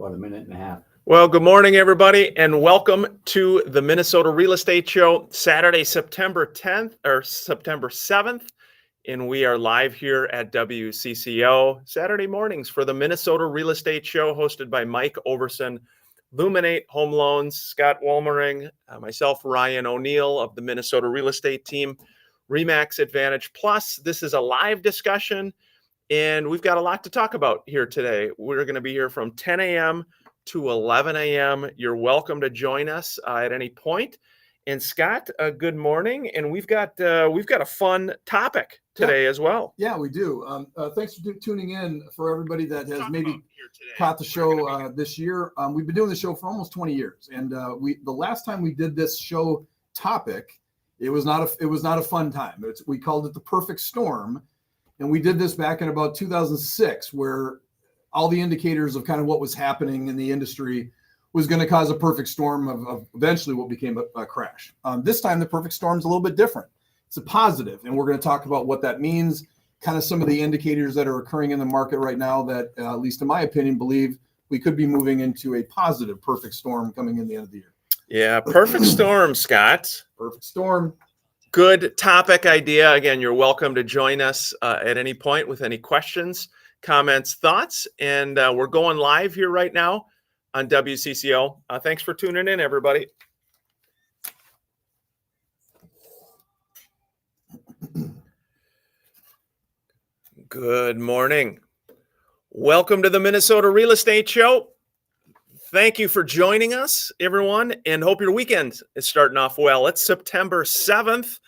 about a minute and a half. Well, good morning, everybody, and welcome to the Minnesota Real Estate Show, Saturday, September 10th or September 7th. And we are live here at WCCO Saturday mornings for the Minnesota Real Estate Show, hosted by Mike Overson, Luminate Home Loans, Scott Wolmering, myself, Ryan O'Neill of the Minnesota Real Estate Team, RE/MAX Advantage Plus. This is a live discussion, and we've got a lot to talk about here today. We're going to be here from 10 a.m. to 11 a.m. You're welcome to join us at any point. And Scott, good morning. And we've got a fun topic today as well. Yeah, we do. Thanks for tuning in. For everybody that has maybe caught the show this year, we've been doing the show for almost 20 years. And the last time we did this show topic, it was not a fun time. We called it the perfect storm, and we did this back in about 2006, where all the indicators of kind of what was happening in the industry was going to cause a perfect storm of eventually what became a crash. This time, the perfect storm is a little bit different. It's a positive, and we're going to talk about what that means, kind of some of the indicators that are occurring in the market right now that, at least in my opinion, believe we could be moving into a positive perfect storm coming in the end of the year. Yeah, perfect storm, Scott. Perfect storm. Good topic idea. Again, you're welcome to join us at any point with any questions, comments, thoughts, and we're going live here right now on WCCO. Thanks for tuning in, everybody. Good morning. Welcome to the Minnesota Real Estate Show. Thank you for joining us, everyone, and hope your weekend is starting off well. It's September 7th,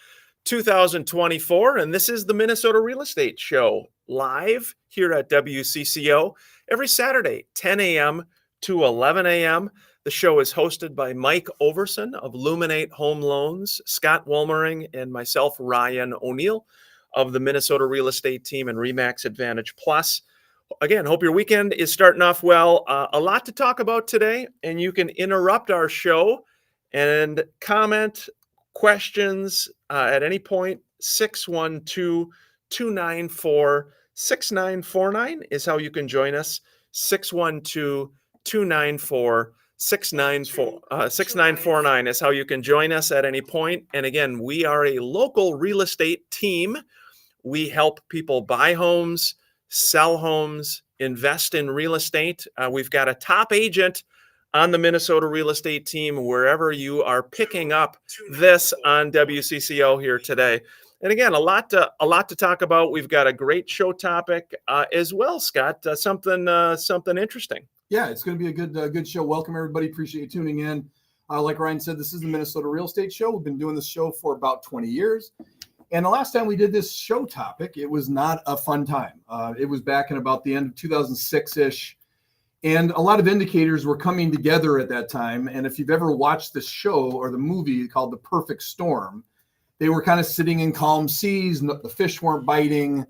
2024, and this is the Minnesota Real Estate Show, live here at WCCO every Saturday, 10 a.m. to 11 a.m. The show is hosted by Mike Overson of Luminate Home Loans, Scott Wolmering, and myself, Ryan O'Neill of the Minnesota Real Estate Team and RE/MAX Advantage Plus. Again, hope your weekend is starting off well. A lot to talk about today, and you can interrupt our show and comment questions at any point. 612-294-6949 is how you can join us. 612-294-6949 is how you can join us at any point. And again, we are a local real estate team. We help people buy homes, sell homes, invest in real estate. We've got a top agent on the Minnesota Real Estate Team wherever you are picking up this on WCCO here today. And again, a lot to talk about. We've got a great show topic as well, Scott. Something interesting. Yeah, it's going to be a good show. Welcome, everybody. Appreciate you tuning in. Like Ryan said, this is the Minnesota Real Estate Show. We've been doing this show for about 20 years. And the last time we did this show topic, it was not a fun time. It was back in about the end of 2006-ish. And a lot of indicators were coming together at that time. And if you've ever watched the show or the movie called The Perfect Storm, they were kind of sitting in calm seas. The fish weren't biting.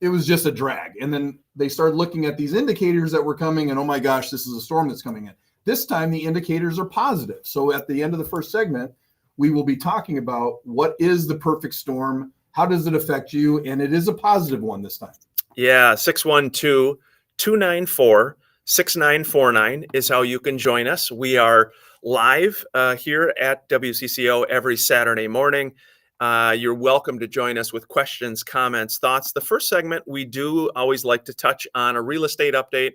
It was just a drag. And then they started looking at these indicators that were coming, and oh my gosh, this is a storm that's coming in. This time, the indicators are positive. So at the end of the first segment, we will be talking about what is the perfect storm, how does it affect you, and it is a positive one this time. Yeah, 612-294-6949 is how you can join us. We are live here at WCCO every Saturday morning. You're welcome to join us with questions, comments, thoughts. The first segment, we do always like to touch on a real estate update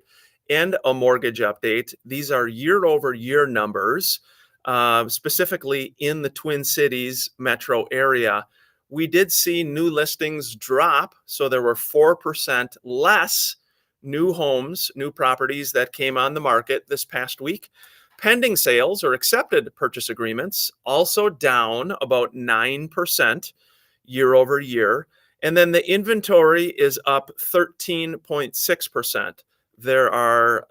and a mortgage update. These are year-over-year numbers. Specifically in the Twin Cities metro area. We did see new listings drop, so there were 4% less new homes, new properties that came on the market this past week. Pending sales or accepted purchase agreements also down about 9% year over year. And then the inventory is up 13.6%. There are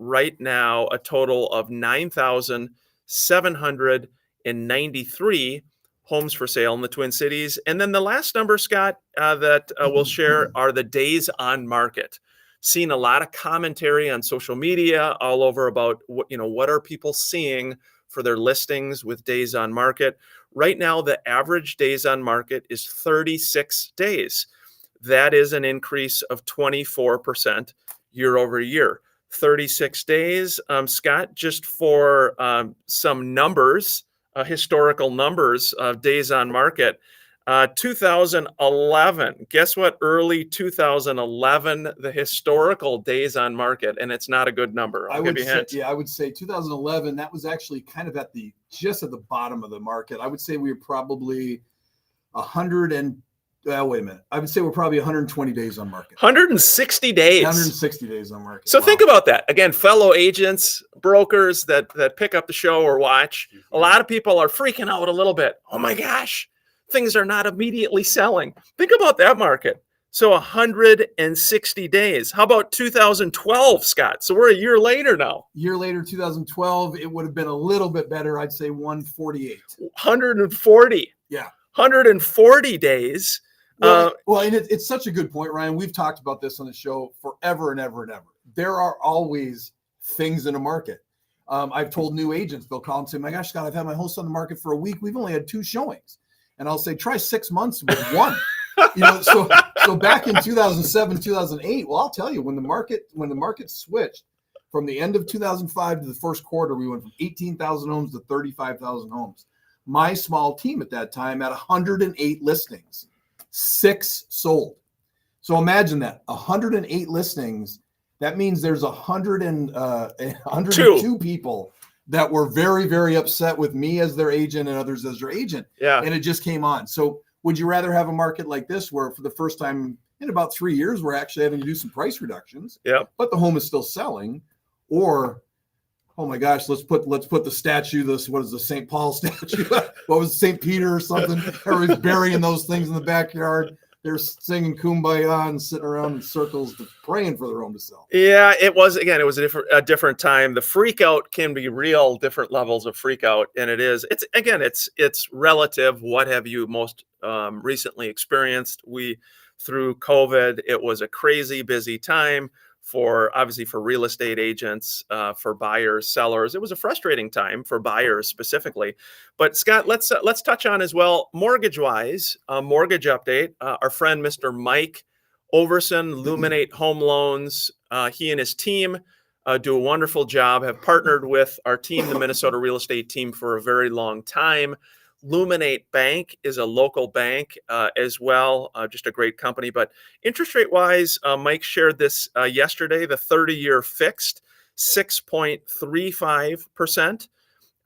right now a total of 9,793 homes for sale in the Twin Cities. And then the last number, Scott, that we'll share are the days on market. Seen a lot of commentary on social media all over about what are people seeing for their listings with days on market. Right now, the average days on market is 36 days. That is an increase of 24% year over year. 36 days. Scott, just for some numbers, historical numbers of days on market. 2011, guess what? Early 2011, the historical days on market, and it's not a good number. I'll give you a hint. I would say 2011, that was actually kind of just at the bottom of the market. I would say we were probably 100 and, wait a minute. I would say we're probably 120 days on market. 160 days. 160 days on market. So think about that. Again, fellow agents, brokers that pick up the show or watch, a lot of people are freaking out a little bit. Oh my gosh, things are not immediately selling. Think about that market. So 160 days. How about 2012, Scott? So we're a year later now. Year later, 2012, it would have been a little bit better. I'd say 148. 140. Yeah. 140 days. And it's such a good point, Ryan. We've talked about this on the show forever and ever and ever. There are always things in a market. I've told new agents, they'll call and say, my gosh, Scott, I've had my host on the market for a week. We've only had 2 showings. And I'll say, try 6 months with 1. So back in 2007, 2008, well, I'll tell you, when the market switched from the end of 2005 to the first quarter, we went from 18,000 homes to 35,000 homes. My small team at that time had 108 listings, 6 sold. So imagine that, 108 listings. That means there's 102 people that were very, very upset with me as their agent and others as their agent. Yeah. And it just came on. So would you rather have a market like this where for the first time in about 3 years, we're actually having to do some price reductions, but the home is still selling? Or, oh my gosh, let's put the statue, what is the St. Paul statue? What was it, St. Peter or something? Everybody's burying those things in the backyard. They're singing Kumbaya and sitting around in circles praying for their home to sell. Yeah, it was a different time. The freak out can be real, different levels of freak out. And it's relative. What have you most recently experienced? Through COVID, it was a crazy busy time obviously for real estate agents, for buyers, sellers. It was a frustrating time for buyers specifically. But Scott, let's touch on as well, mortgage-wise, mortgage update. Our friend, Mr. Mike Overson, Luminate Home Loans, he and his team do a wonderful job, have partnered with our team, the Minnesota Real Estate Team, for a very long time. Luminate Bank is a local bank as well, just a great company. But interest rate wise, Mike shared this yesterday, the 30-year fixed 6.35%,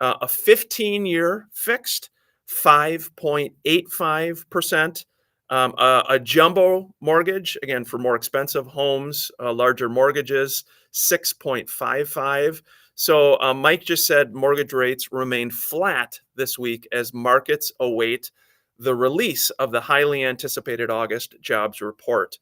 a 15-year fixed 5.85%, a jumbo mortgage, again, for more expensive homes, larger mortgages, 6.55%. So Mike just said mortgage rates remain flat this week as markets await the release of the highly anticipated August jobs report.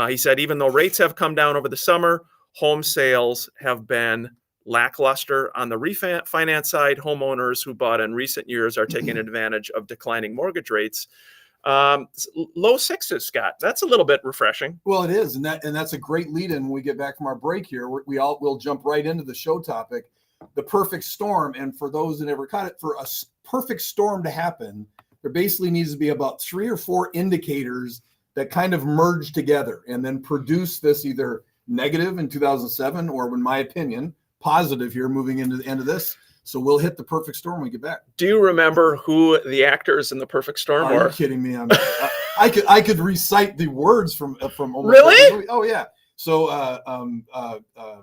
He said even though rates have come down over the summer, home sales have been lackluster. On the refinance side, homeowners who bought in recent years are taking advantage of declining mortgage rates. Low sixes, Scott. That's a little bit refreshing. Well, it is, and that's a great lead-in when we get back from our break here. We'll jump right into the show topic, the perfect storm. And for those that never caught it, for a perfect storm to happen, there basically needs to be about 3 or 4 indicators that kind of merge together and then produce this either negative in 2007 or, in my opinion, positive here moving into the end of this. So we'll hit the perfect storm when we get back. Do you remember who the actors in the perfect storm were? Are you kidding me? I could recite the words from almost really? Every movie. Oh yeah. So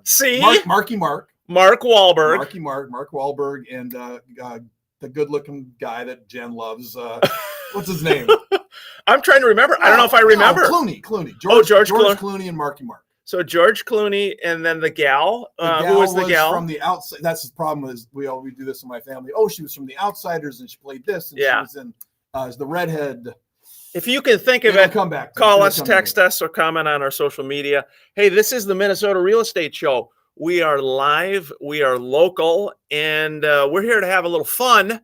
see, Marky Mark, Mark Wahlberg, Mark Wahlberg, and the good-looking guy that Jen loves. What's his name? I'm trying to remember. I don't know if I remember. Clooney. George Clooney and Marky Mark. So George Clooney, and then the gal. Who was the gal? From the outside. That's the problem. Is we do this in my family. Oh, she was from The Outsiders, and she played this, and she was in as the redhead. If you can think of it, come back. Call us, text us, or comment on our social media. Hey, this is the Minnesota Real Estate Show. We are live, we are local, and we're here to have a little fun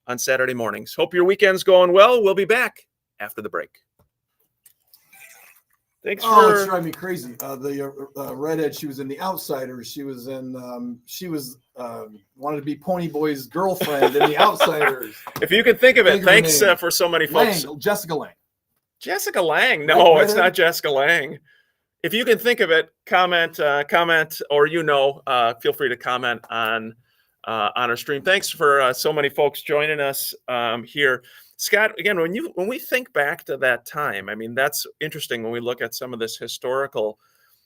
on Saturday mornings. Hope your weekend's going well. We'll be back after the break. Thanks it's driving me crazy. The redhead, she was in The Outsiders. She was in, wanted to be Pony Boy's girlfriend in The Outsiders. If you can think of it, thanks for so many folks. Jessica Lange. Jessica Lange. No, it's not Jessica Lange. if you can think of it, comment, or feel free to comment on our stream. Thanks for so many folks joining us here. Scott, again, when we think back to that time, I mean, that's interesting when we look at some of this historical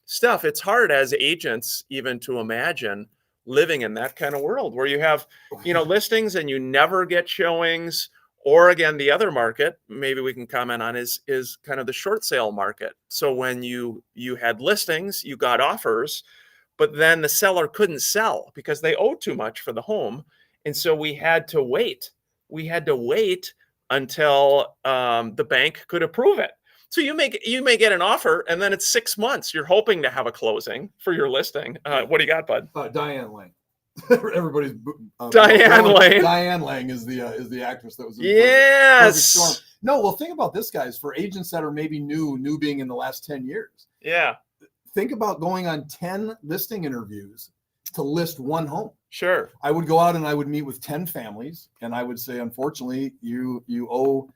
stuff. It's hard as agents even to imagine living in that kind of world where you have, listings and you never get showings. Or again, the other market, maybe we can comment on is kind of the short sale market. So when you had listings, you got offers, but then the seller couldn't sell because they owed too much for the home. And so we had to wait. We had to wait until the bank could approve it. So you may get an offer and then it's 6 months. You're hoping to have a closing for your listing. What do you got, bud? Diane Lang. Everybody's Diane Lang. Diane Lang is the actress that was in Yes. Perfect Storm. No, well, think about this, guys. For agents that are maybe new being in the last 10 years. Yeah. Think about going on 10 listing interviews to list one home. Sure. I would go out and I would meet with 10 families, and I would say, unfortunately, you owe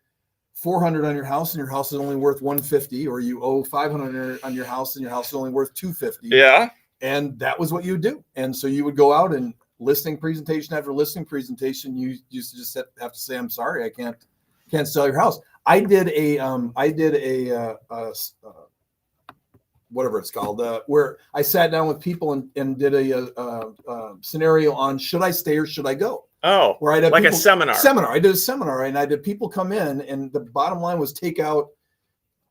$400 on your house and your house is only worth $150, or you owe $500 on your house and your house is only worth $250. Yeah. And that was what you would do. And so you would go out and listing presentation after listing presentation, you used to just have to say, I'm sorry, I can't sell your house. I did a whatever it's called, where I sat down with people and did a scenario on should I stay or should I go? Oh, where I'd have like people, a seminar. I did a seminar and I did people come in, and the bottom line was take out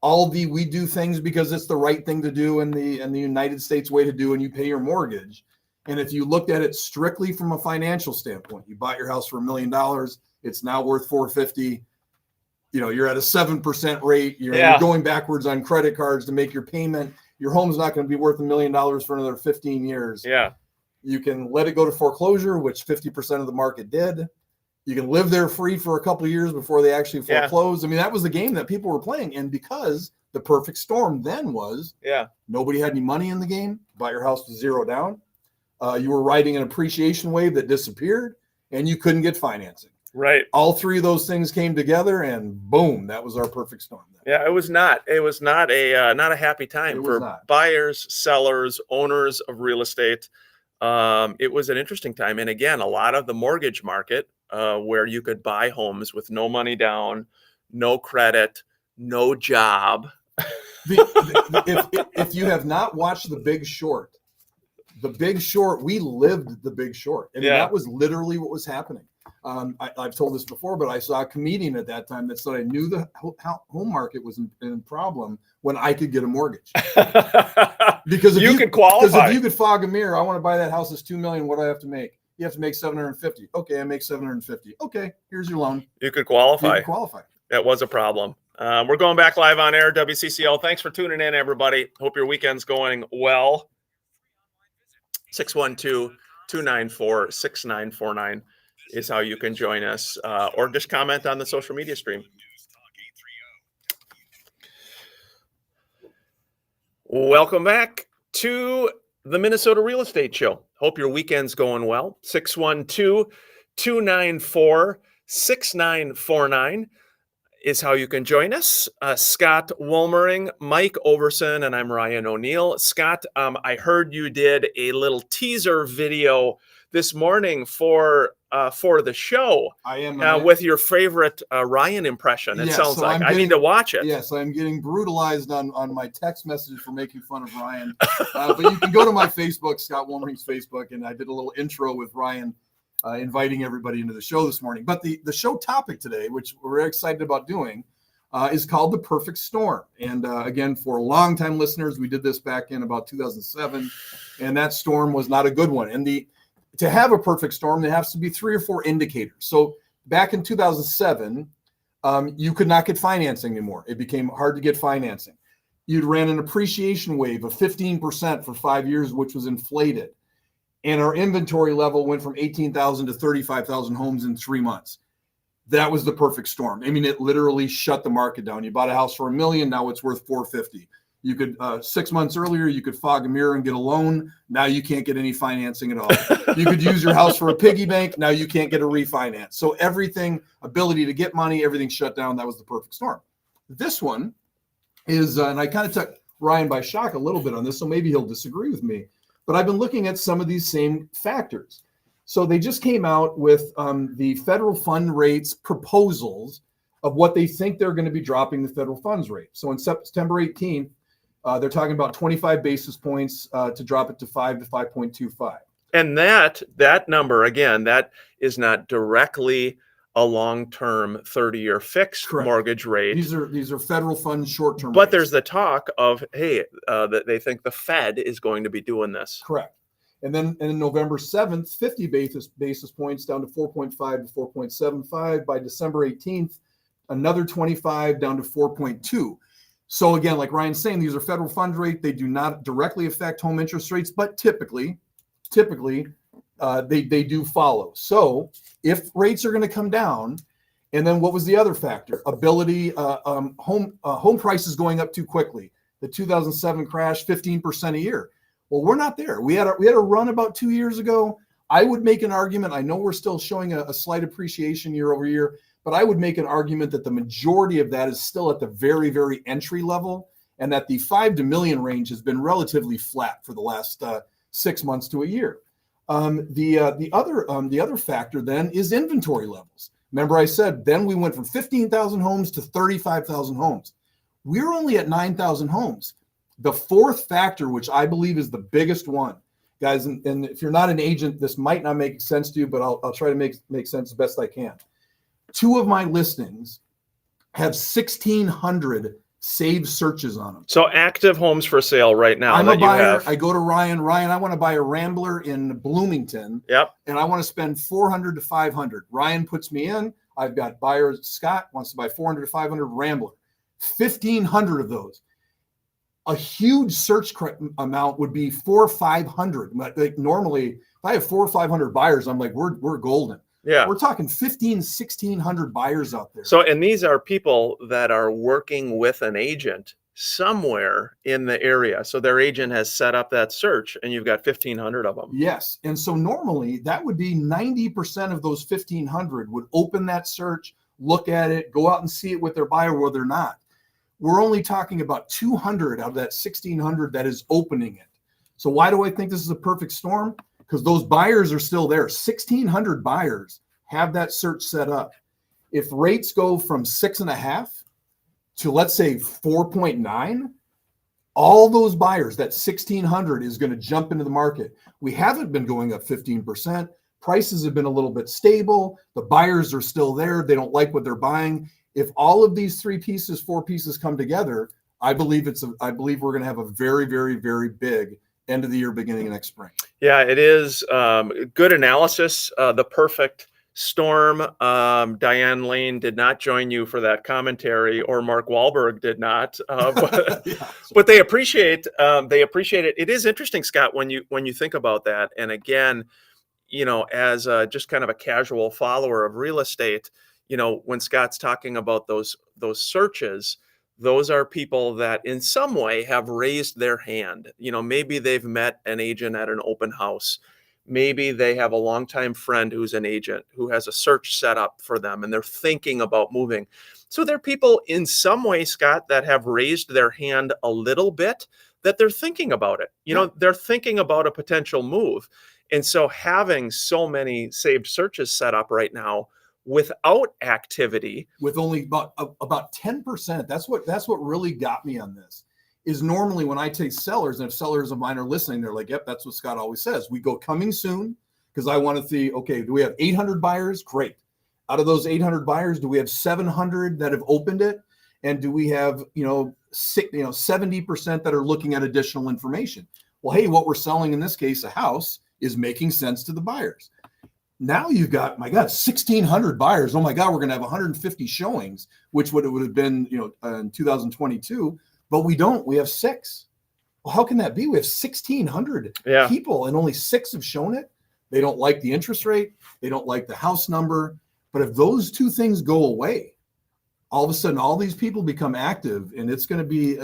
all the we do things because it's the right thing to do and the United States way to do, and you pay your mortgage. And if you looked at it strictly from a financial standpoint, you bought your house for $1 million, it's now worth $450. You're at a 7% rate. You're going backwards on credit cards to make your payment. Your home's not going to be worth $1 million for another 15 years. Yeah. You can let it go to foreclosure, which 50% of the market did. You can live there free for a couple of years before they actually foreclose. I mean, that was the game that people were playing. And because the perfect storm then was nobody had any money in the game, bought your house with zero down. You were riding an appreciation wave that disappeared, and you couldn't get financing. Right. All three of those things came together, and boom, that was our perfect storm. Yeah, it was not a happy time for buyers, sellers, owners of real estate. It was an interesting time. And again, a lot of the mortgage market where you could buy homes with no money down, no credit, no job. If you have not watched The Big Short, we lived The Big Short. I mean, that was literally what was happening. I've told this before, but I saw a comedian at that time that said I knew the home market was in problem when I could get a mortgage. Because if you could qualify. Because if you could fog a mirror, I want to buy that house. It's $2 million. What do I have to make? You have to make $750. Okay, I make $750. Okay, here's your loan. You could qualify. That was a problem. We're going back live on air, WCCO. Thanks for tuning in, everybody. Hope your weekend's going well. 612-294-6949 is how you can join us, or just comment on the social media stream. Welcome back to the Minnesota Real Estate Show. Hope your weekend's going well. 612-294-6949 is how you can join us. Scott Wolmering, Mike Overson, and I'm Ryan O'Neill. Scott, I heard you did a little teaser video this morning for the show. I am with your favorite Ryan impression. It sounds so like I need to watch it. Yes, I'm getting brutalized on my text message for making fun of Ryan. But you can go to my Facebook, Scott Wolmering's Facebook, and I did a little intro with Ryan, inviting everybody into the show this morning. But the show topic today, which we're very excited about doing, is called The Perfect Storm. And again, for longtime listeners, we did this back in about 2007, and that storm was not a good one. And to have a perfect storm, there has to be 3 or 4 indicators. So back in 2007, you could not get financing anymore. It became hard to get financing. You'd ran an appreciation wave of 15% for 5 years, which was inflated. And our inventory level went from 18,000 to 35,000 homes in 3 months. That was the perfect storm. I mean, it literally shut the market down. You bought a house for $1 million, now it's worth $450. You could 6 months earlier, you could fog a mirror and get a loan. Now you can't get any financing at all. You could use your house for a piggy bank. Now you can't get a refinance. So everything, ability to get money, everything shut down. That was the perfect storm. This one is, and I kind of took Ryan by shock a little bit on this, so maybe he'll disagree with me. But I've been looking at some of these same factors. So they just came out with the federal fund rates proposals of what they think they're going to be dropping the federal funds rate. So on September 18th, they're talking about 25 basis points to drop it to 5 to 5.25. And that number, again, that is not directly a long-term 30-year fixed Correct. mortgage rate. These are federal funds short-term But rates. there's the talk of, hey, that they think the Fed is going to be doing this. Correct. And then November 7th, 50 basis points down to 4.5 to 4.75. By December 18th, another 25 down to 4.2. So again, like Ryan's saying, these are federal fund rate. They do not directly affect home interest rates, but typically they do follow. So if rates are going to come down, and then what was the other factor? Ability, home prices going up too quickly. The 2007 crash, 15% a year. Well, we're not there. We had a run about 2 years ago. I would make an argument. I know we're still showing a slight appreciation year over year, but I would make an argument that the majority of that is still at the very, very entry level, and that the 5 to million range has been relatively flat for the last 6 months to a year. The other factor then is inventory levels. Remember, I said then we went from 15,000 homes to 35,000 homes. We're only at 9,000 homes. The fourth factor, which I believe is the biggest one, guys, and if you're not an agent, this might not make sense to you, but I'll try to make sense the best I can. 2 of my listings have 1,600 saved searches on them. So active homes for sale right now. I'm a buyer. You I go to Ryan. Ryan, I want to buy a Rambler in Bloomington. Yep. And I want to spend 400 to 500. Ryan puts me in. I've got buyers. Scott wants to buy 400 to 500 Rambler. 1,500 of those. A huge search amount would be 400 or 500. Like normally, if I have 400 or 500 buyers, I'm like, we're golden. Yeah. We're talking 1,600 buyers out there. So, and these are people that are working with an agent somewhere in the area. So their agent has set up that search, and you've got 1,500 of them. Yes. And so normally that would be 90% of those 1,500 would open that search, look at it, go out and see it with their buyer where they're not. We're only talking about 200 out of that 1,600 that is opening it. So why do I think this is a perfect storm? Because those buyers are still there. 1,600 buyers have that search set up. If rates go from 6.5 to, let's say, 4.9, all those buyers, that 1,600 is going to jump into the market. We haven't been going up 15%. Prices have been a little bit stable. The buyers are still there. They don't like what they're buying. If all of these 4 pieces come together, I believe we're going to have a very, very, very big end of the year, beginning of next spring. Yeah, it is good analysis. The perfect storm. Diane Lane did not join you for that commentary, or Mark Wahlberg did not. But they appreciate it. It is interesting, Scott, when you think about that. And again, as just kind of a casual follower of real estate, when Scott's talking about those searches, those are people that in some way have raised their hand. Maybe they've met an agent at an open house. Maybe they have a longtime friend who's an agent who has a search set up for them, and they're thinking about moving. So there are people in some way, Scott, that have raised their hand a little bit, that they're thinking about it. They're thinking about a potential move. And so having so many saved searches set up right now without activity, with only about 10%, that's what really got me on this. Is normally when I take sellers, and if sellers of mine are listening, they're like, yep, that's what Scott always says. We go coming soon, because I want to see, okay, do we have 800 buyers? Great. Out of those 800 buyers, do we have 700 that have opened it? And do we have, 70% that are looking at additional information? Well, hey, what we're selling in this case, a house, is making sense to the buyers. Now you've got, my God, 1,600 buyers. Oh my God, we're going to have 150 showings, which would have been, in 2022. But we don't. We have 6. Well, how can that be? We have 1,600 people, and only 6 have shown it. They don't like the interest rate. They don't like the house number. But if those 2 things go away, all of a sudden, all these people become active, and it's going to be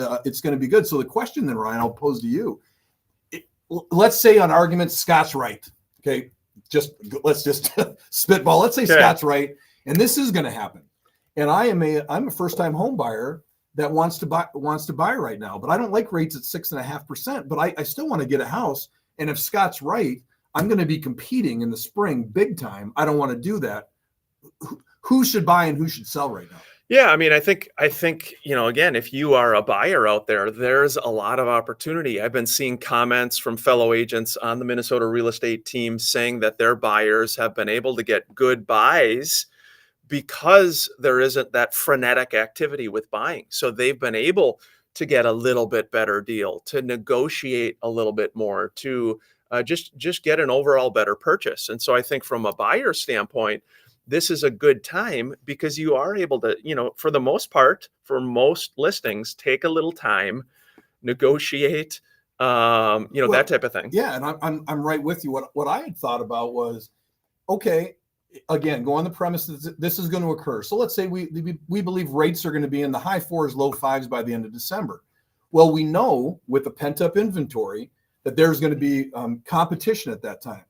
good. So the question then, Ryan, I'll pose to you. Let's say on argument, Scott's right. Okay, let's just spitball. Let's say Scott's right, and this is going to happen. And I'm a first-time home buyer that wants to buy right now, but I don't like rates at 6.5%, but I still want to get a house. And if Scott's right, I'm going to be competing in the spring big time. I don't want to do that. Who should buy and who should sell right now? Yeah, I mean, I think, again, if you are a buyer out there, there's a lot of opportunity. I've been seeing comments from fellow agents on the Minnesota real estate team saying that their buyers have been able to get good buys because there isn't that frenetic activity with buying. So they've been able to get a little bit better deal, to negotiate a little bit more, to just get an overall better purchase. And so I think from a buyer standpoint, this is a good time because you are able to, for the most part, for most listings, take a little time, negotiate, that type of thing. Yeah, and I'm right with you. What I had thought about was, okay, again, go on the premise that this is going to occur. So let's say we believe rates are going to be in the high 4s, low 5s by the end of December. Well, we know with the pent-up inventory that there's going to be competition at that time.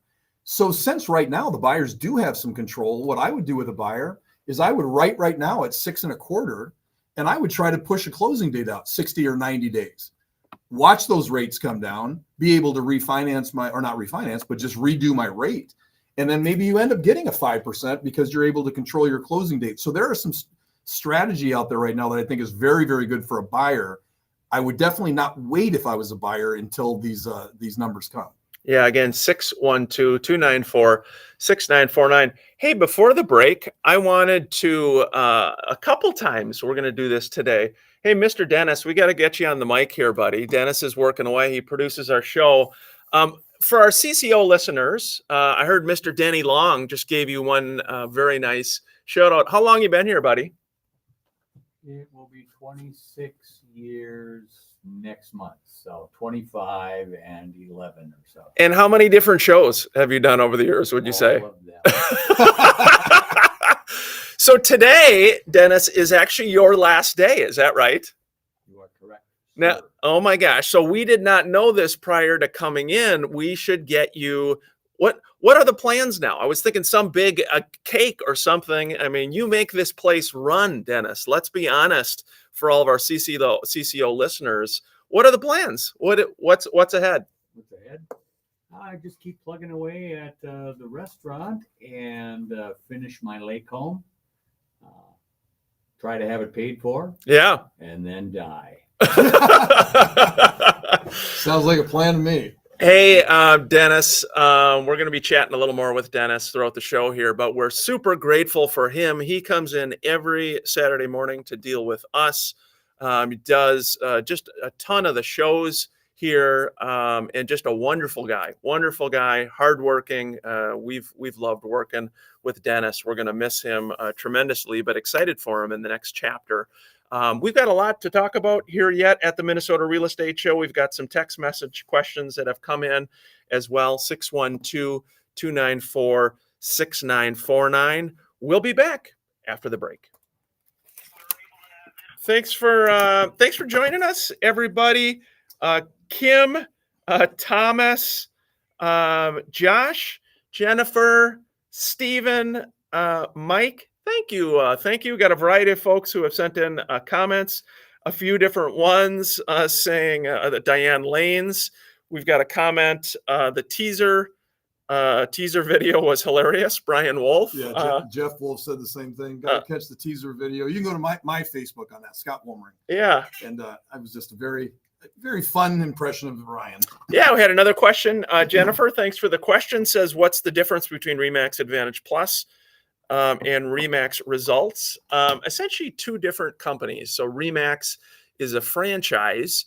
So since right now the buyers do have some control, what I would do with a buyer is I would write right now at 6.25, and I would try to push a closing date out 60 or 90 days. Watch those rates come down, be able to refinance but just redo my rate. And then maybe you end up getting a 5% because you're able to control your closing date. So there are some strategy out there right now that I think is very, very good for a buyer. I would definitely not wait if I was a buyer until these numbers come. Yeah, again, 612-294-6949. Hey, before the break, I wanted to, a couple times, we're going to do this today. Hey, Mr. Dennis, we got to get you on the mic here, buddy. Dennis is working away. He produces our show. For our CCO listeners, I heard Mr. Denny Long just gave you one very nice shout out. How long you been here, buddy? It will be 26 years next month. So 25 and 11 or so. And how many different shows have you done over the years, would you say? All of them. So today, Dennis, is actually your last day. Is that right? You are correct. Now, oh my gosh. So we did not know this prior to coming in. We should get you. What are the plans now? I was thinking some big cake or something. I mean, you make this place run, Dennis. Let's be honest for all of our CCO listeners. What are the plans? What's ahead? What's ahead? I just keep plugging away at the restaurant and finish my lake home. Try to have it paid for. Yeah. And then die. Sounds like a plan to me. Hey, Dennis, we're going to be chatting a little more with Dennis throughout the show here, but we're super grateful for him. He comes in every Saturday morning to deal with us. He does just a ton of the shows here, and just a wonderful guy, hardworking. We've loved working with Dennis. We're going to miss him tremendously, but excited for him in the next chapter. We've got a lot to talk about here yet at the Minnesota Real Estate Show. We've got some text message questions that have come in as well. 612-294-6949. We'll be back after the break. Thanks for joining us, everybody. Kim, Thomas, Josh, Jennifer, Stephen, Mike. Thank you. Got a variety of folks who have sent in comments, a few different ones saying that Diane Lanes. We've got a comment. The teaser video was hilarious. Brian Wolf. Yeah, Jeff Wolf said the same thing. Got to catch the teaser video. You can go to my Facebook on that, Scott Wolmering. Yeah. And I was just a very fun impression of Ryan. Yeah, we had another question. Jennifer, thanks for the question. Says, what's the difference between RE/MAX Advantage Plus and RE/MAX Results? Essentially two different companies. So RE/MAX is a franchise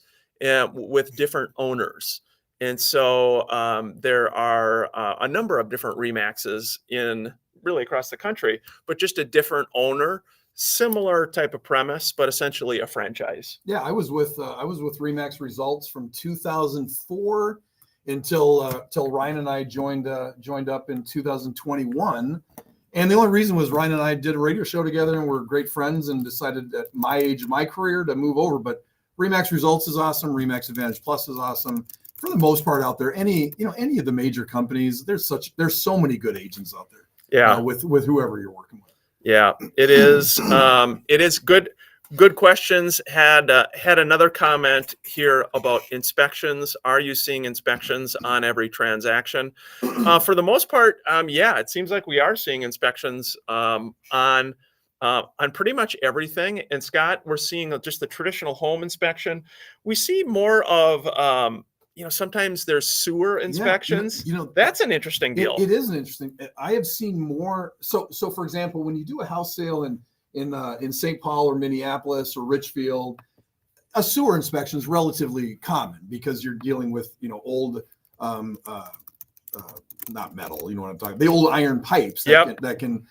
with different owners. And so there are a number of different RE/MAXes in really across the country, but just a different owner, similar type of premise, but essentially a franchise. Yeah, I was with RE/MAX Results from 2004 until Ryan and I joined up in 2021. And the only reason was Ryan and I did a radio show together and we're great friends and decided at my age of my career to move over. But RE/MAX Results is awesome. RE/MAX Advantage Plus is awesome. For the most part out there, any of the major companies, there's so many good agents out there. Yeah. With whoever you're working with. Yeah, it is. It is good Good questions. Had another comment here about inspections. Are you seeing inspections on every transaction? For the most part, yeah, it seems like we are seeing inspections on pretty much everything. And Scott, we're seeing just the traditional home inspection. We see more of sometimes there's sewer inspections. That's an interesting deal. It is an interesting. I have seen more. So for example, when you do a house sale in St. Paul or Minneapolis or Richfield, a sewer inspection is relatively common because you're dealing with old not metal, you know what I'm talking about, the old iron pipes that can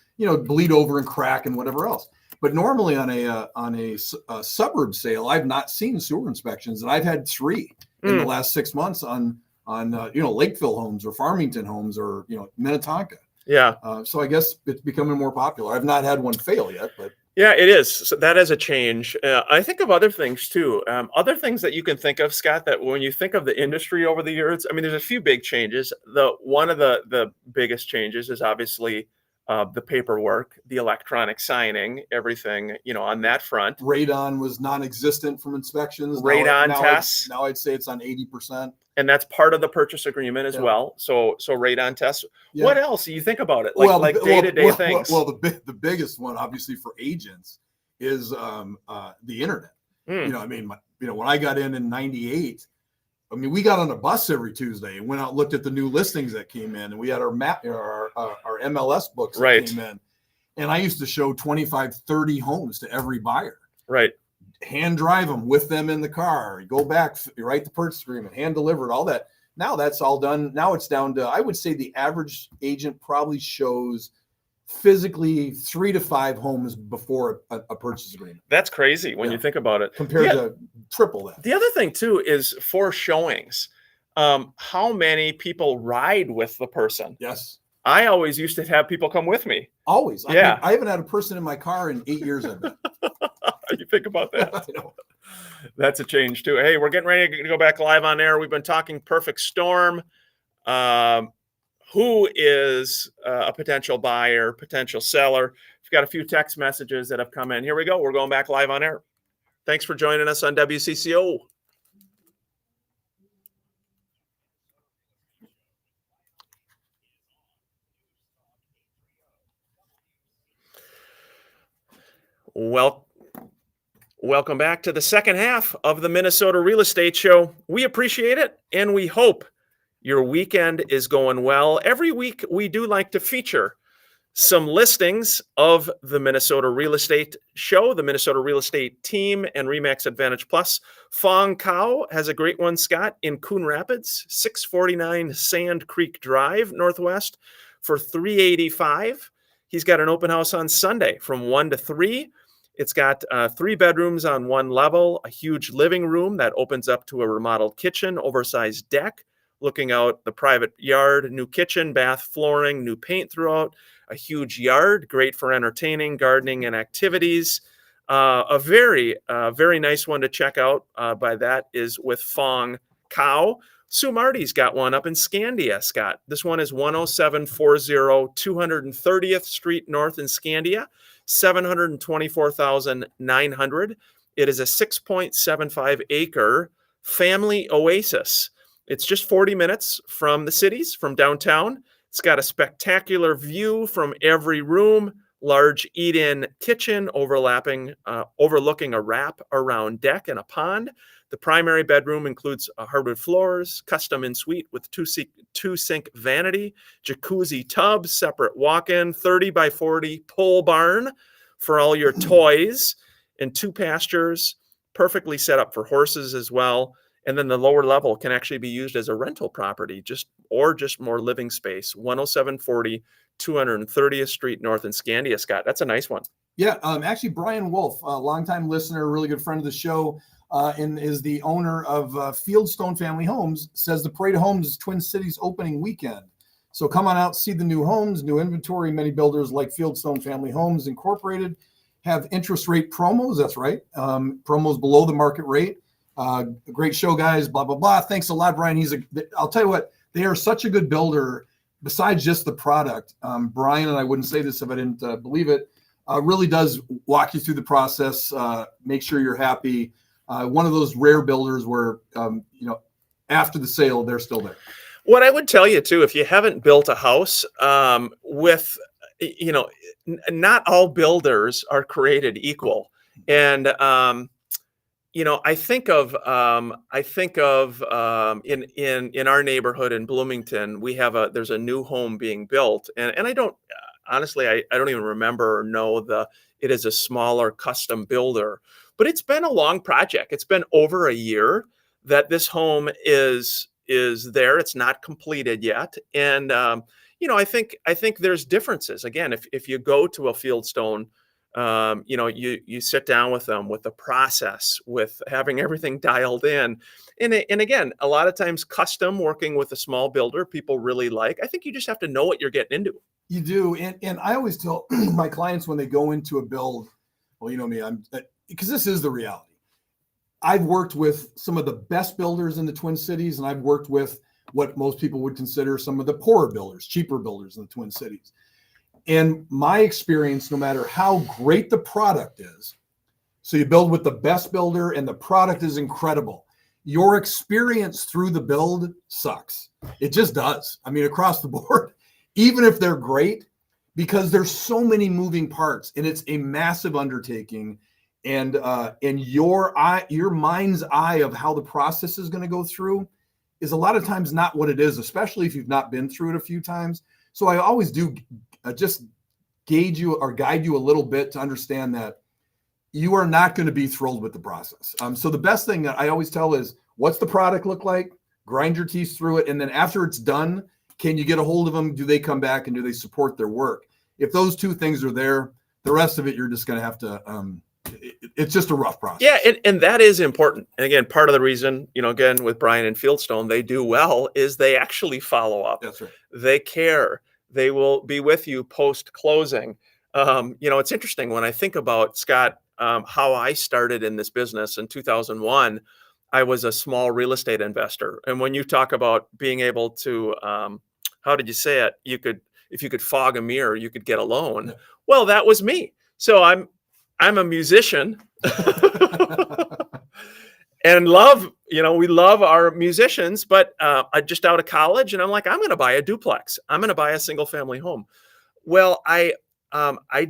bleed over and crack and whatever else. But normally on a suburb sale, I've not seen sewer inspections, and I've had 3 in the last 6 months on Lakeville homes or Farmington homes or Minnetonka. Yeah. So I guess it's becoming more popular. I've not had one fail yet, but yeah, it is. So that is a change. I think of other things too. Other things that you can think of, Scott, that when you think of the industry over the years, I mean, there's a few big changes. One of the biggest changes is obviously the paperwork, the electronic signing, everything, on that front. Radon was non-existent from inspections. Radon tests. Now I'd say it's on 80%. And that's part of the purchase agreement as well. So radon tests. Yeah. What else do you think about it? Like day-to-day things. Well, the biggest one, obviously, for agents is the internet. When I got in '98, I mean, we got on a bus every Tuesday and went out and looked at the new listings that came in, and we had our MLS books that came in. And I used to show 25, 30 homes to every buyer. Right. Hand drive them with them in the car. You go back, you write the purchase agreement, hand delivered, all that. Now that's all done. Now it's down to, I would say the average agent probably shows physically 3 to 5 homes before a purchase agreement. That's crazy when you think about it. Compared to triple that. The other thing too is for showings, how many people ride with the person? Yes. I always used to have people come with me. Always. Yeah. I haven't had a person in my car in 8 years, I bet. You think about that. I know. That's a change too. Hey, we're getting ready to go back live on air. We've been talking perfect storm. Who is a potential buyer, potential seller? We've got a few text messages that have come in. Here we go. We're going back live on air. Thanks for joining us on WCCO. Welcome back to the second half of the Minnesota Real Estate Show. We appreciate it, and we hope your weekend is going well. Every week, we do like to feature some listings of the Minnesota Real Estate Show, the Minnesota Real Estate Team, and RE/MAX Advantage Plus. Phong Cao has a great one, Scott, in Coon Rapids, 649 Sand Creek Drive, Northwest, for $385. He's got an open house on Sunday from 1 to 3. It's got 3 bedrooms on one level, a huge living room that opens up to a remodeled kitchen, oversized deck, looking out the private yard, new kitchen, bath, flooring, new paint throughout, a huge yard, great for entertaining, gardening, and activities. A very nice one to check out by that is with Phong Cao. Sue Marty's got one up in Scandia, Scott. This one is 10740 230th Street North in Scandia, $724,900. It is a 6.75 acre family oasis. It's just 40 minutes from the cities, from downtown. It's got a spectacular view from every room, large eat-in kitchen overlooking a wrap-around deck and a pond. The primary bedroom includes hardwood floors, custom en-suite with two-sink vanity, jacuzzi tub, separate walk-in, 30 by 40 pole barn for all your toys, and 2 pastures, perfectly set up for horses as well. And then the lower level can actually be used as a rental property, just more living space. 10740 230th Street North in Scandia, Scott. That's a nice one. Yeah, actually, Brian Wolf, a longtime listener, a really good friend of the show, and is the owner of Fieldstone Family Homes, says the Parade of Homes is Twin Cities opening weekend. So come on out, see the new homes, new inventory. Many builders like Fieldstone Family Homes Incorporated have interest rate promos. That's right. Promos below the market rate. Great show, guys, blah, blah, blah. Thanks a lot, Brian. I'll tell you what, they are such a good builder besides just the product. Brian, and I wouldn't say this if I didn't believe it, really does walk you through the process, make sure you're happy. One of those rare builders where, after the sale, they're still there. What I would tell you too, if you haven't built a house, not all builders are created equal. And, I think of in our neighborhood in Bloomington, there's a new home being built, and I don't honestly, I don't even remember or know it is a smaller custom builder, but it's been a long project. It's been over a year that this home is there. It's not completed yet, and I think there's differences. Again, if you go to a Fieldstone, you sit down with them, with the process, with having everything dialed in. And again, a lot of times custom working with a small builder, people really like. I think you just have to know what you're getting into. You do. And I always tell my clients when they go into a build, well, you know me, because this is the reality. I've worked with some of the best builders in the Twin Cities, and I've worked with what most people would consider some of the poorer builders, cheaper builders in the Twin Cities. And my experience, no matter how great the product is, so you build with the best builder and the product is incredible, your experience through the build sucks. It just does. I mean, across the board, even if they're great, because there's so many moving parts and it's a massive undertaking. And your mind's eye of how the process is going to go through is a lot of times not what it is, especially if you've not been through it a few times. So I always do just gauge you or guide you a little bit to understand that you are not going to be thrilled with the process. So the best thing that I always tell is, what's the product look like? Grind your teeth through it. And then after it's done, can you get a hold of them? Do they come back and do they support their work? If those two things are there, the rest of it, you're just going to have to, it's just a rough process. Yeah. And that is important. And again, part of the reason, again, with Brian and Fieldstone, they do well is they actually follow up. That's right. They care. They will be with you post closing. It's interesting when I think about, Scott, how I started in this business in 2001. I was a small real estate investor. And when you talk about being able to, how did you say it? If you could fog a mirror, you could get a loan. Yeah. Well, that was me. So I'm a musician and we love our musicians, but I just out of college and I'm like, I'm going to buy a duplex. I'm going to buy a single family home. Well, I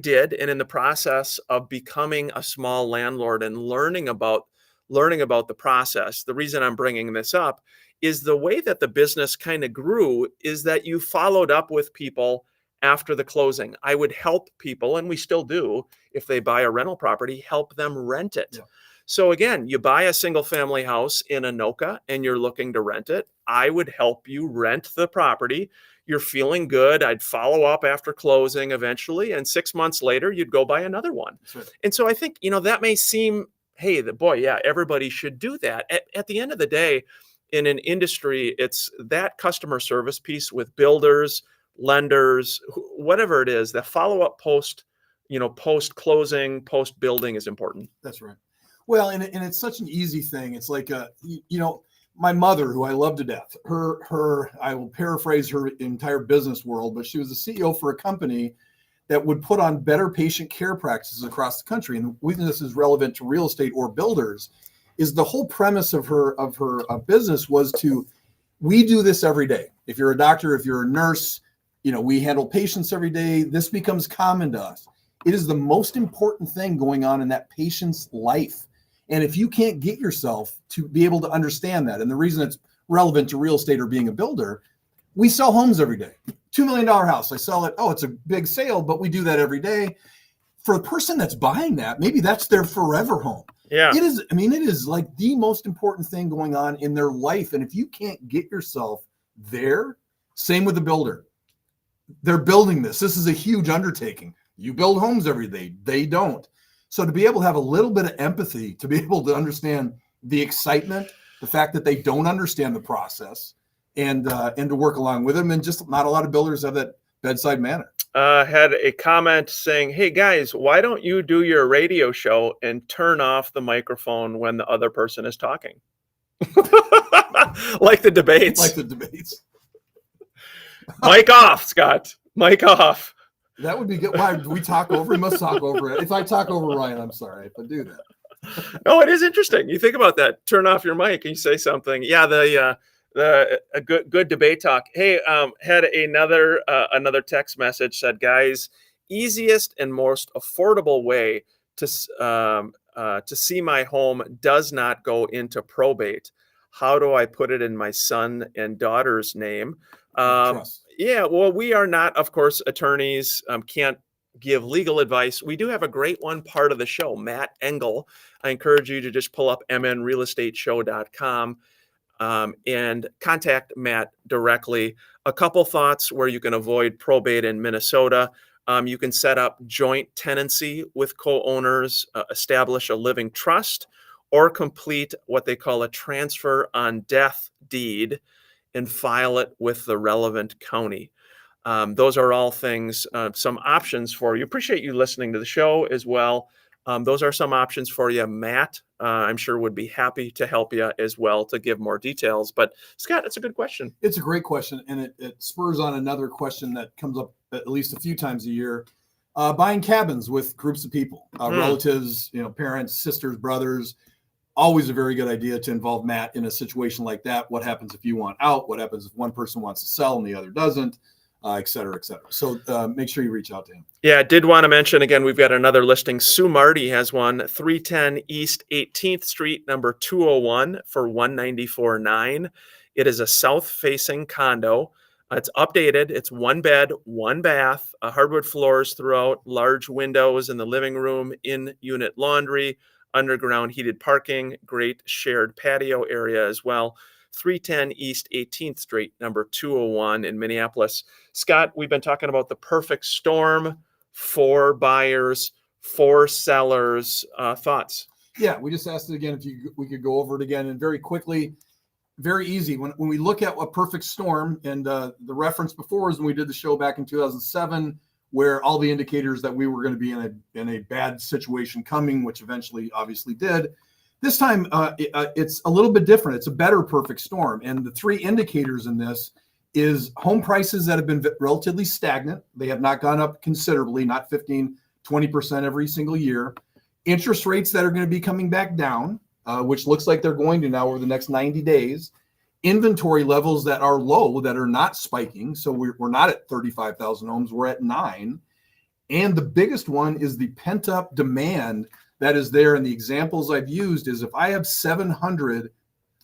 did. And in the process of becoming a small landlord and learning about the process, the reason I'm bringing this up is the way that the business kind of grew is that you followed up with people after the closing. I would help people, and we still do, if they buy a rental property, help them rent it. Yeah. So again, you buy a single family house in Anoka and you're looking to rent it. I would help you rent the property. You're feeling good. I'd follow up after closing eventually. And 6 months later, you'd go buy another one. Right. And so I think, that may seem, hey, everybody should do that. At the end of the day, in an industry, it's that customer service piece with builders, lenders, whatever it is, the follow-up post closing, post building is important. That's right. Well, and it's such an easy thing. It's like, my mother, who I love to death, I will paraphrase her entire business world, but she was the CEO for a company that would put on better patient care practices across the country. And the reason this is relevant to real estate or builders is the whole premise of her business was we do this every day. If you're a doctor, if you're a nurse, we handle patients every day. This becomes common to us. It is the most important thing going on in that patient's life. And if you can't get yourself to be able to understand that, and the reason it's relevant to real estate or being a builder, we sell homes every day. $2 million house, I sell it. Oh, it's a big sale, but we do that every day. For the person that's buying that, maybe that's their forever home. Yeah. It is like the most important thing going on in their life. And if you can't get yourself there, same with the builder. They're building this. This is a huge undertaking. You build homes every day. They don't. So to be able to have a little bit of empathy, to be able to understand the excitement, the fact that they don't understand the process, and to work along with them, and just not a lot of builders have that bedside manner. Had a comment saying, hey guys, why don't you do your radio show and turn off the microphone when the other person is talking? Like the debates. Like the debates. Mic off, Scott. Mic off. That would be good. Why do we talk over? We must talk over it. If I talk over Ryan, I'm sorry if I do that. No, it is interesting. You think about that. Turn off your mic and you say something. Yeah, a good debate talk. Hey, had another text message said, guys, easiest and most affordable way to see my home does not go into probate. How do I put it in my son and daughter's name? Trust. Yeah, well, we are not, of course, attorneys, can't give legal advice. We do have a great one part of the show, Matt Engel. I encourage you to just pull up mnrealestateshow.com and contact Matt directly. A couple thoughts where you can avoid probate in Minnesota. You can set up joint tenancy with co-owners, establish a living trust, or complete what they call a transfer on death deed and file it with the relevant county. Those are all things, some options for you. Appreciate you listening to the show as well. Those are some options for you. Matt, I'm sure would be happy to help you as well to give more details. But Scott, it's a good question. It's a great question, and it spurs on another question that comes up at least a few times a year. Buying cabins with groups of people, relatives, parents, sisters, brothers. Always a very good idea to involve Matt in a situation like that. What happens if you want out? What happens if one person wants to sell and the other doesn't? Et cetera, et cetera. So make sure you reach out to him. Yeah, I did want to mention, again, we've got another listing. Sue Marty has one, 310 East 18th Street, number 201 for $194,900. It is a south-facing condo. It's updated. It's 1 bed, 1 bath, hardwood floors throughout, large windows in the living room, in-unit laundry, underground heated parking, great shared patio area as well. 310 East 18th Street, number 201 in Minneapolis. Scott, we've been talking about the perfect storm, 4 buyers, 4 sellers. Thoughts? Yeah, we just asked it again if we could go over it again, and very quickly, very easy. When we look at a perfect storm, and the reference before is when we did the show back in 2007, where all the indicators that we were going to be in a bad situation coming, which eventually obviously did. This time, it's a little bit different. It's a better perfect storm. And the 3 indicators in this is home prices that have been relatively stagnant. They have not gone up considerably, not 15, 20% every single year. Interest rates that are going to be coming back down, which looks like they're going to now over the next 90 days. Inventory levels that are low, that are not spiking. So we're not at 35,000 homes, we're at 9. And the biggest one is the pent up demand that is there. And the examples I've used is if I have 700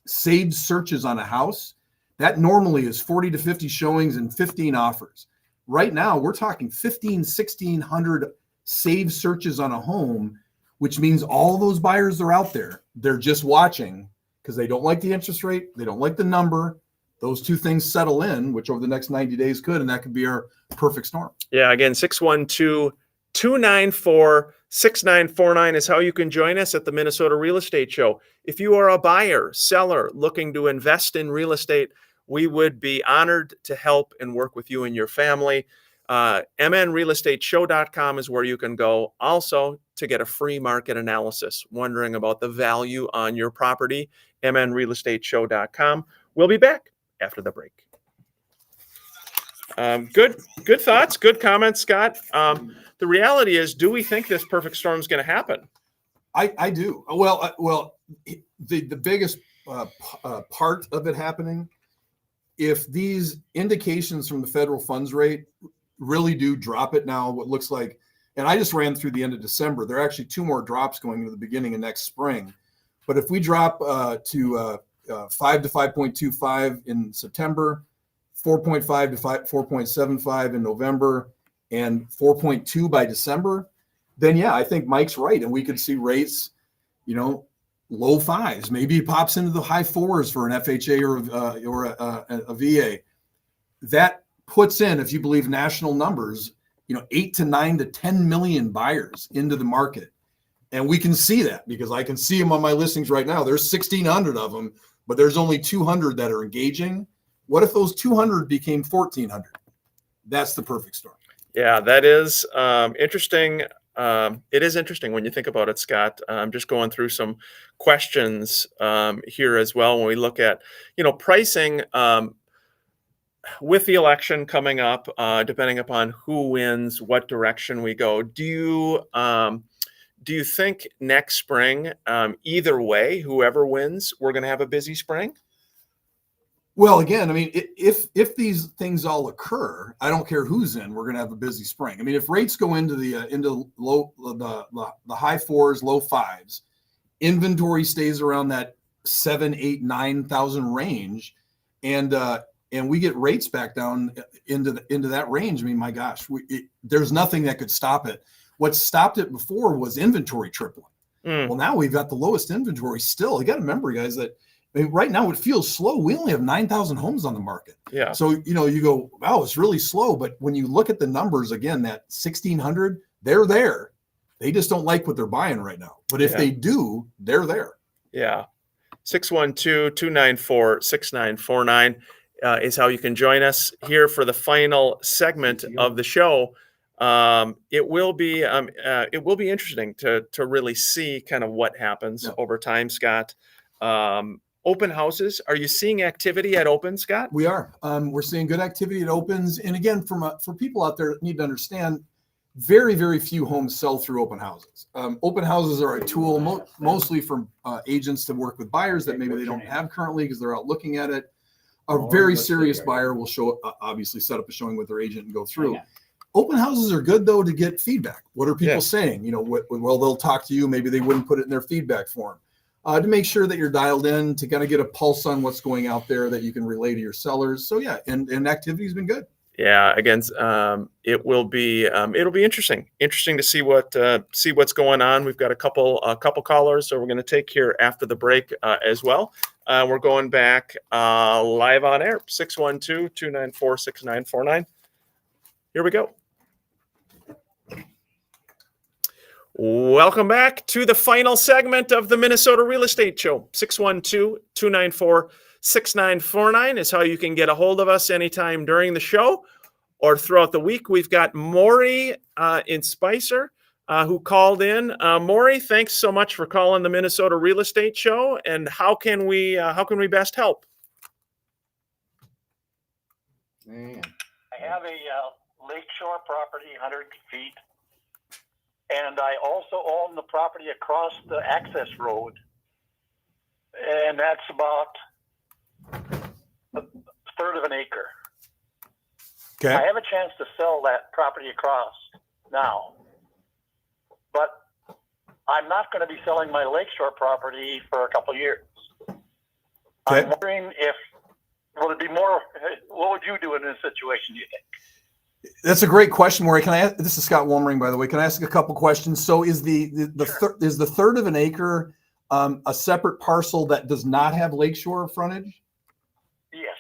saved searches on a house, that normally is 40 to 50 showings and 15 offers. Right now, we're talking 1,600 saved searches on a home, which means all those buyers are out there. They're just watching because they don't like the interest rate. They don't like the number. Those 2 things settle in, which over the next 90 days could, and that could be our perfect storm. Yeah, again, 612-294-6949 is how you can join us at the Minnesota Real Estate Show. If you are a buyer, seller, looking to invest in real estate, we would be honored to help and work with you and your family. mnrealestateshow.com is where you can go. Also, to get a free market analysis, wondering about the value on your property, mnrealestateshow.com. We'll be back after the break. Good thoughts, good comments, Scott. The reality is, do we think this perfect storm is going to happen? I do. Well, the biggest part of it happening, if these indications from the federal funds rate really do drop it now, what looks like, and I just ran through the end of December, there are actually 2 more drops going into the beginning of next spring. But if we drop to 5 to 5.25 in September, 4.5 to 4.75 in November, and 4.2 by December, then yeah, I think Mike's right. And we could see rates, low 5s. Maybe it pops into the high 4s for an FHA or a VA. That puts in, if you believe national numbers, 8 to 9 to 10 million buyers into the market. And we can see that because I can see them on my listings right now. There's 1,600 of them, but there's only 200 that are engaging. What if those 200 became 1,400? That's the perfect storm. Yeah, that is interesting. It is interesting when you think about it, Scott. I'm just going through some questions here as well. When we look at, pricing, with the election coming up, depending upon who wins, what direction we go, do you think next spring, either way, whoever wins, we're going to have a busy spring? Well, again, I mean, if these things all occur, I don't care who's in, we're going to have a busy spring. I mean, if rates go into the high fours, low fives, inventory stays around that 7, 8, 9,000 range, and we get rates back down into that range. I mean, my gosh, there's nothing that could stop it. What stopped it before was inventory tripling. Well, now we've got the lowest inventory still. You got to remember, guys, that right now it feels slow. We only have 9,000 homes on the market. Yeah. So, you go, wow, it's really slow. But when you look at the numbers again, that 1,600, they're there. They just don't like what they're buying right now. But if they do, they're there. Yeah. 612-294-6949 is how you can join us here for the final segment of the show. It will be interesting to really see kind of what happens over time, Scott. Open houses. Are you seeing activity at open, Scott? We are. We're seeing good activity at opens. And again, for people out there that need to understand, very, very few homes sell through open houses. Open houses are a tool mostly for agents to work with buyers that maybe they don't have currently because they're out looking at it. A very serious buyer will obviously set up a showing with their agent and go through. Open houses are good, though, to get feedback. What are people saying? Well, they'll talk to you. Maybe they wouldn't put it in their feedback form. To make sure that you're dialed in, to kind of get a pulse on what's going out there that you can relay to your sellers. So, yeah, and activity's been good. Yeah, again, it'll be interesting to see what's going on. We've got a couple callers, so we're going to take here after the break as well. We're going back live on air, 612-294-6949. Here we go. Welcome back to the final segment of the Minnesota Real Estate Show. 612-294-6949 is how you can get a hold of us anytime during the show or throughout the week. We've got Maury in Spicer who called in. Maury, thanks so much for calling the Minnesota Real Estate Show. And how can we best help? Man. I have a lakeshore property, 100 feet. And I also own the property across the access road. And that's about a third of an acre. Okay. I have a chance to sell that property across now. But I'm not going to be selling my lakeshore property for a couple of years. Okay. I'm wondering what would you do in this situation, do you think? That's a great question, Maury. This is Scott Wolmering, by the way. Can I ask a couple questions? So is the third of an acre a separate parcel that does not have lakeshore frontage? Yes,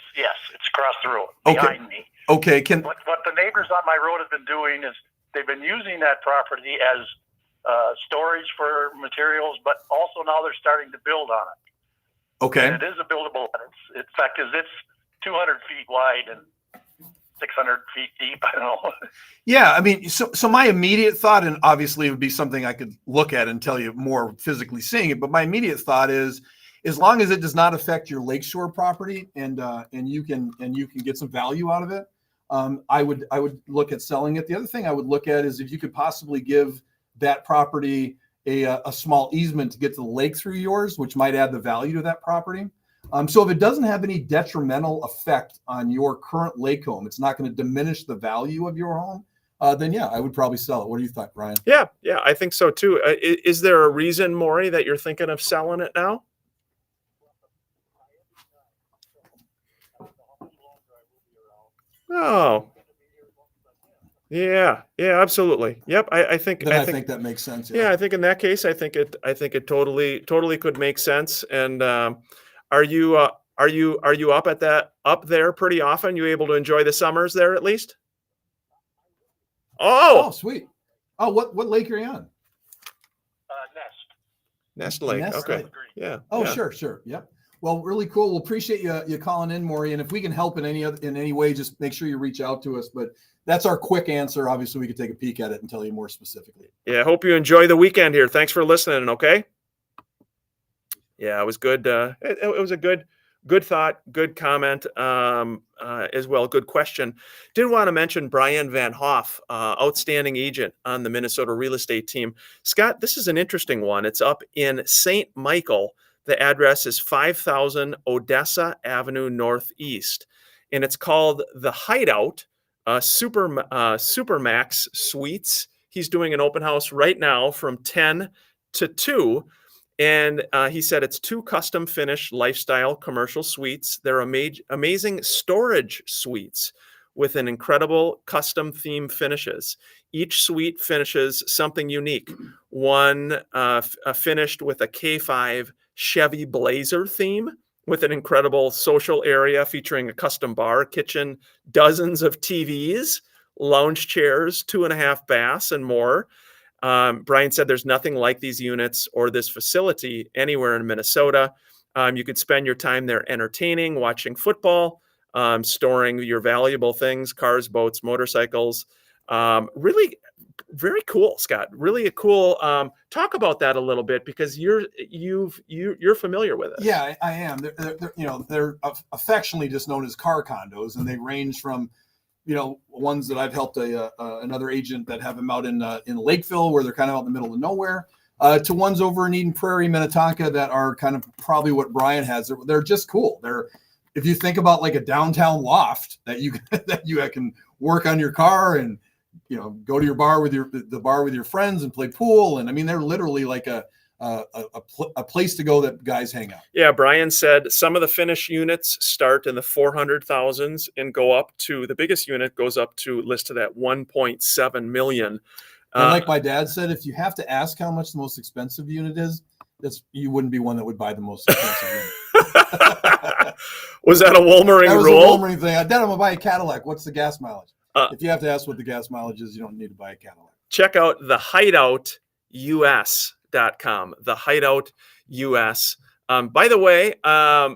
it's across the road behind me. Okay. What the neighbors on my road have been doing is they've been using that property as storage for materials, but also now they're starting to build on it. Okay. And it is a buildable lot. It's 200 feet wide and 600 feet deep. I don't know. Yeah, I mean, so my immediate thought, and obviously it would be something I could look at and tell you more physically seeing it, but my immediate thought is, as long as it does not affect your lakeshore property and you can get some value out of it, I would look at selling it. The other thing I would look at is if you could possibly give that property a small easement to get to the lake through yours, which might add the value to that property. So if it doesn't have any detrimental effect on your current lake home, it's not going to diminish the value of your home, then yeah, I would probably sell it. What do you think, Ryan? Yeah, I think so too. Is there a reason, Maury, that you're thinking of selling it now? Oh, yeah, absolutely. Yep, I think that makes sense. Yeah, I think in that case, I think it totally could make sense. And are you up there pretty often? You able to enjoy the summers there at least? Oh, sweet. Oh, what lake are you on? Nest Lake. Nest Okay. Lake. Yeah. Oh, yeah. Sure. Yep. Well, really cool. We'll appreciate you calling in, Maury. And if we can help in any way, just make sure you reach out to us. But that's our quick answer. Obviously, we could take a peek at it and tell you more specifically. Yeah. I hope you enjoy the weekend here. Thanks for listening. Okay. Yeah, it was good. It was a good good thought, good comment as well. Good question. Did want to mention Brian Van Hoff, outstanding agent on the Minnesota real estate team. Scott, this is an interesting one. It's up in St. Michael. The address is 5000 Odessa Avenue Northeast, and it's called The Hideout Supermax Suites. He's doing an open house right now from 10 to 2. And he said it's 2 custom finished lifestyle commercial suites. They're amazing storage suites with an incredible custom theme finishes. Each suite finishes something unique. One finished with a K5 Chevy Blazer theme with an incredible social area featuring a custom bar, kitchen, dozens of TVs, lounge chairs, 2.5 baths, and more. Brian said there's nothing like these units or this facility anywhere in Minnesota. You could spend your time there entertaining, watching football, storing your valuable things, cars, boats, motorcycles. Really very cool, Scott. Really a cool. Talk about that a little bit, because you're familiar with it. Yeah, I am. They're affectionately just known as car condos, and they range from, ones that I've helped another agent that have them out in Lakeville, where they're kind of out in the middle of nowhere, to ones over in Eden Prairie, Minnetonka, that are kind of probably what Brian has. They're just cool. If you think about like a downtown loft that you can work on your car and go to your bar with your friends and play pool, and I mean they're literally like a place to go that guys hang out. Yeah, Brian said some of the finished units start in the 400,000s and go up to, the biggest unit goes up to listed at 1.7 million. And like my dad said, if you have to ask how much the most expensive unit is, you wouldn't be one that would buy the most expensive unit. Was that a Wolmering that was rule? A Wolmering thing. Dad, I'm gonna buy a Cadillac. What's the gas mileage? If you have to ask what the gas mileage is, you don't need to buy a Cadillac. Check out thehideoutus.com. The Hideout US. By the way,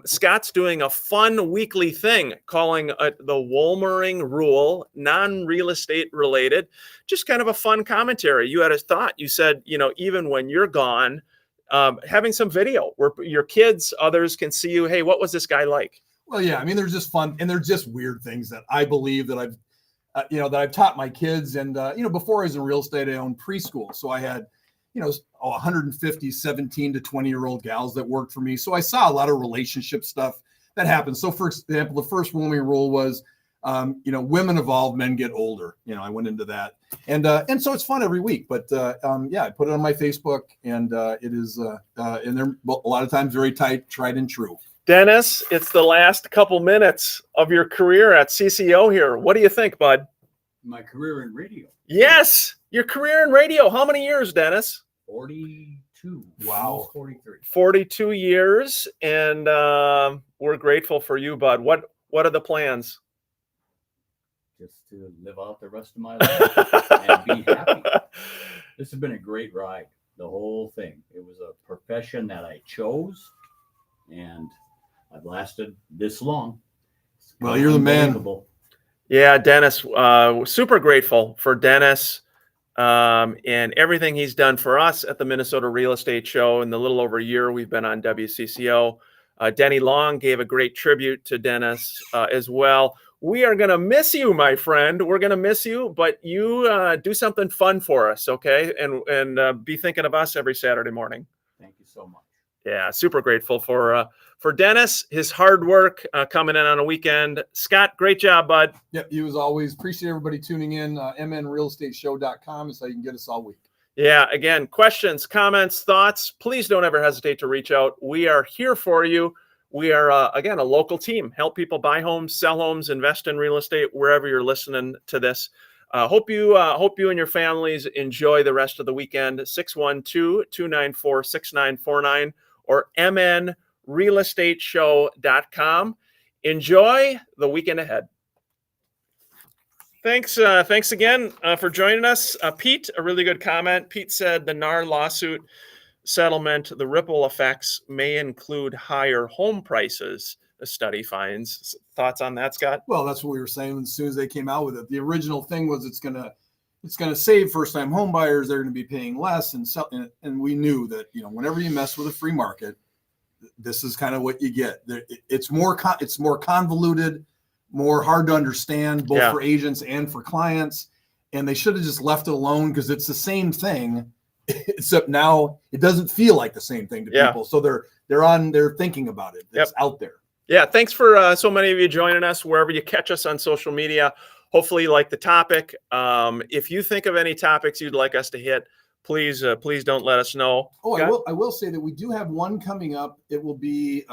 Scott's doing a fun weekly thing calling the Wolmering Rule, non-real estate related, just kind of a fun commentary. You had a thought. You said, even when you're gone, having some video where your kids, others can see you. Hey, what was this guy like? Well, yeah, I mean, they're just fun, and they're just weird things that I believe that I've taught my kids. And, before I was in real estate, I owned preschool. So I had, 150 17 to 20-year-old gals that worked for me. So I saw a lot of relationship stuff that happens. So for example, the first Wolmering Rule was, women evolve, men get older. I went into that, and so it's fun every week. But I put it on my Facebook, and it is, and they're a lot of times very tried and true. Dennis, it's the last couple minutes of your career at CCO here. What do you think, bud? My career in radio. Yes, your career in radio. How many years, Dennis? 42. Wow. Almost 43. 42 years, and we're grateful for you, bud. What are the plans? Just to live out the rest of my life and be happy. This has been a great ride, the whole thing. It was a profession that I chose, and I've lasted this long. Well, you're the man. Yeah, Dennis, super grateful for Dennis and everything he's done for us at the Minnesota Real Estate Show in the little over a year we've been on WCCO. Denny Long gave a great tribute to Dennis as well. We are going to miss you, my friend. We're going to miss you, but you do something fun for us, okay? And be thinking of us every Saturday morning. Thank you so much. Yeah, super grateful for Dennis, his hard work coming in on a weekend. Scott, great job, bud. Yep, you as always. Appreciate everybody tuning in. mnrealestateshow.com is how you can get us all week. Yeah, again, questions, comments, thoughts, please don't ever hesitate to reach out. We are here for you. We are, again, a local team. Help people buy homes, sell homes, invest in real estate, wherever you're listening to this. Hope you and your families enjoy the rest of the weekend. 612-294-6949 or mnrealestateshow.com. Enjoy the weekend ahead. Thanks again for joining us. Pete, a really good comment. Pete said the NAR lawsuit settlement, the ripple effects may include higher home prices, the study finds. Thoughts on that, Scott? Well, that's what we were saying as soon as they came out with it. The original thing was it's gonna save first-time home buyers. They're going to be paying less, and we knew that whenever you mess with a free market, this is kind of what you get. It's more convoluted, more hard to understand, both Yeah. for agents and for clients. And they should have just left it alone, because it's the same thing, except now it doesn't feel like the same thing to Yeah. people. So they're thinking about it. It's out there. Yeah, thanks for so many of you joining us wherever you catch us on social media. Hopefully you like the topic. If you think of any topics you'd like us to hit, please don't let us know. Oh, Scott? I will say that we do have one coming up. It will be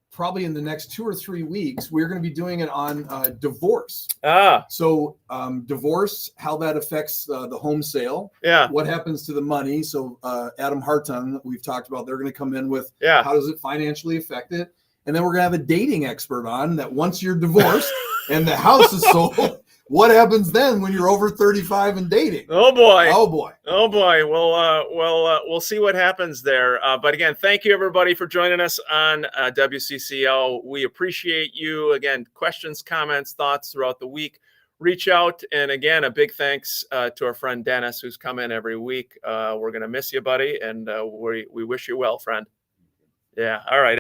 probably in the next 2 or 3 weeks. We're going to be doing it on divorce. So divorce, how that affects the home sale, Yeah, what happens to the money. So Adam Hartung, we've talked about, they're going to come in with yeah. how does it financially affect it. And then we're going to have a dating expert on that. Once you're divorced and the house is sold, what happens then when you're over 35 and dating? Oh boy. Oh boy. Oh boy. We'll see what happens there. But again, thank you everybody for joining us on WCCO. We appreciate you. Again, questions, comments, thoughts throughout the week. Reach out. And again, a big thanks to our friend Dennis, who's come in every week. We're going to miss you, buddy. And we wish you well, friend. Yeah. All right.